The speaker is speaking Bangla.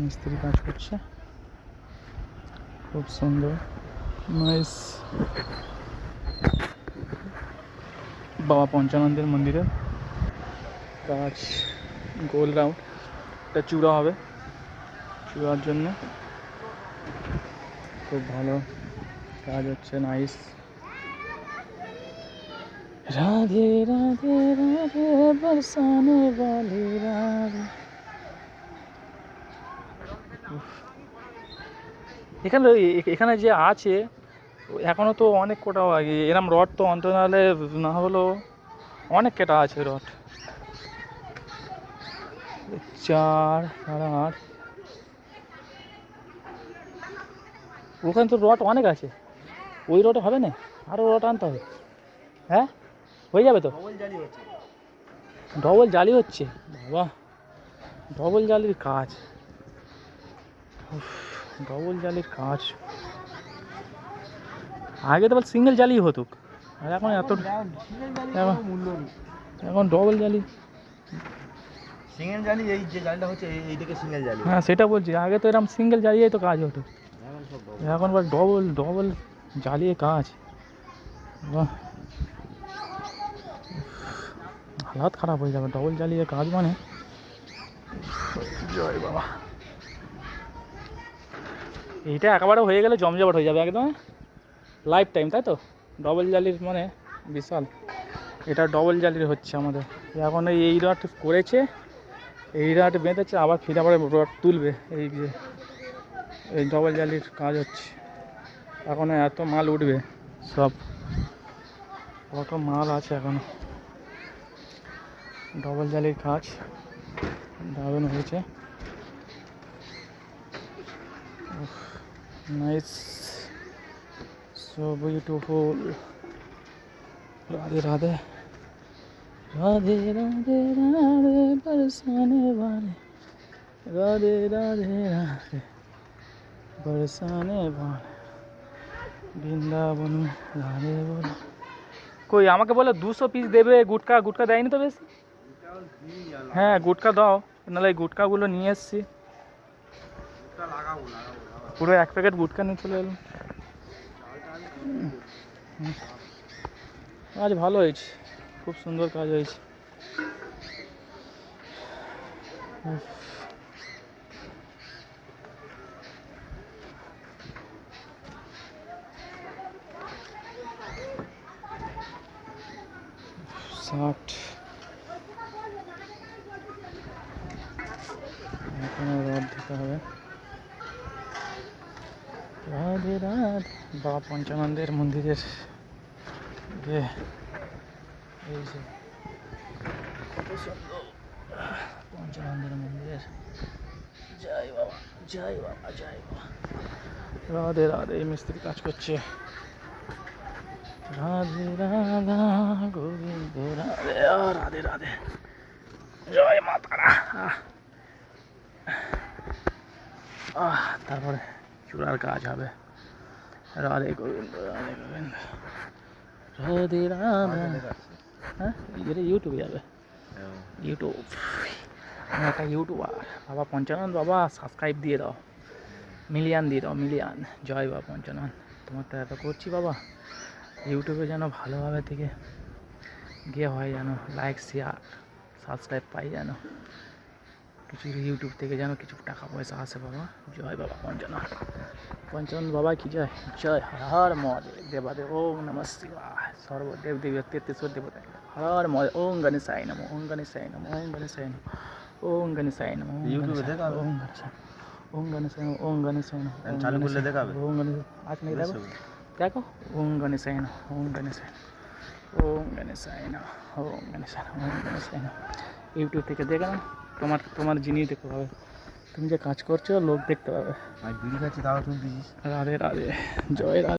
মিস্ত্রি কাজ করছে, খুব সুন্দর নাইস। বাবা পঞ্চানন্দের মন্দিরে কাজ গোল রাউন্ড, এটা চূড়া হবে, চূড়ার জন্য খুব ভালো কাজ হচ্ছে, নাইস। রাধে রাধে রাধে বরসানে वाली রাধে। এখানে এখানে যে আছে এখনো তো অনেক কোটা এরম রড তো অন্তত নাহলে না হলেও অনেক কেটা আছে রড। 4 সাড়ে 8, ওখানে তো রড অনেক আছে, ওই রড হবে না, আরও রড আনতে হবে। হ্যাঁ হয়ে যাবে তো, ডবল জালি হচ্ছে বাবা, ডবল জালির কাজ, ডবল জালির কাজ। আগে তো বল সিঙ্গেল জালি হতো, আর এখন এত এখন ডবল জালি। সিঙ্গেল জালি এই যে জালিটা হচ্ছে এইটাকে সিঙ্গেল জালি। হ্যাঁ সেটা বলছি, আগে তো এরকম সিঙ্গেল জ্বালিয়েই তো কাজ হতো, এখন বল ডবল ডবল জ্বালিয়ে কাজ। বাহ, হালাত খারাপ হয়ে যাবে ডবল জ্বালিয়ে কাজ মানে। জয় বাবা, এইটা একেবারে হয়ে গেলে জমজমাট হয়ে যাবে একদম লাইফ টাইম, তাই তো? ডবল জালির মানে বিশাল, এটা ডবল জালির হচ্ছে আমাদের এখন। এই রড করেছে, এই রড বেঁধেছে, আবার ফিরে আবার রড তুলবে, এই যে এই ডবল জালির কাজ হচ্ছে এখন। এত মাল উঠবে সব, কত মাল আছে এখনো। ডবল জালির কাজ দারুণ হয়েছে, nice, so beautiful. Radhe Radhe Radhe Radhe Radhe बरसाने वाले, राधे राधे राधे बरसाने वाले, বৃন্দাবন রাধে বলে। কই আমাকে বলে 200 পিস দেবে গুটকা, গুটকা দেয়নি তো বেশি। হ্যাঁ গুটকা দাও, নাহলে এই গুটকাগুলো নিয়ে এসছি, পুরো 1 প্যাকেট গুটকা নিয়ে চলে এলাম। কাজ ভালো হয়েছে, খুব সুন্দর কাজ হয়েছে। ষাট এখানে রড দিতে হবে। রাধে রাধে, বাবা পঞ্চানন্দের মন্দিরের যে এই যে কত সুন্দর পঞ্চানন্দের মন্দিরের, জয় বাবা জয় বাবা জয় বাবা। রাধে রাধে, এই মিস্ত্রি কাজ করছে। রাধে রাধা গোবিন্দ রাধে, রাধে রাধে, জয় মা তারা। তারপরে চূড়ার কাজ হবে। রাধে গোবিন্দ রাধে গোবিন্দ রাধে রাধা। হ্যাঁ এটা ইউটিউবে যাবে, ইউটিউব, আমি একটা ইউটিউবার। বাবা পঞ্চানন বাবা সাবস্ক্রাইব দিয়ে দাও, মিলিয়ন দিয়ে দাও, মিলিয়ন। জয় বাবা পঞ্চানন, তোমার তো এত করছি বাবা, ইউটিউবে যেন ভালোভাবে থেকে গিয়ে হয়, যেন লাইক শেয়ার সাবস্ক্রাইব পাই, যেন কিছু ইউটিউব থেকে যেন কিছু টাকা পয়সা আসে বাবা। জয় বাবা পঞ্চানন, পঞ্চানন বাবা কি জয়, জয় হর মহাদেব দেবাদেব, ওম নমঃ শিবায়, সর্বদেব দেবী 33 দেবতা, হর মহাদেব, ওম গণেশায় নমঃ, ওম গণেশায় নমঃ, ওম গণেশায় নমঃ, ওম গণেশায় নমঃ, ইউটিউবে দেখাবে, ওম গণেশায়, ওম গণেশায় নমঃ, ওম গণেশায় নমঃ, চালু করলে দেখাবে, ওম গণেশ আজ নেই দেখো, দেখো ওম গণেশায় নমঃ, ওম গণেশায়, ওম গণেশায় নমঃ, ওম গণেশায় নমঃ, ওম গণেশায় নমঃ। ইউটিউব থেকে দেখে না, তোমার জিনিস দেখতে পাবে, তুমি যে কাজ করছো লোক দেখতে পাবে। আমি বিড়ি খাচ্ছি তাও তুলতেছিস। রাধে রাধে, জয় রাধে।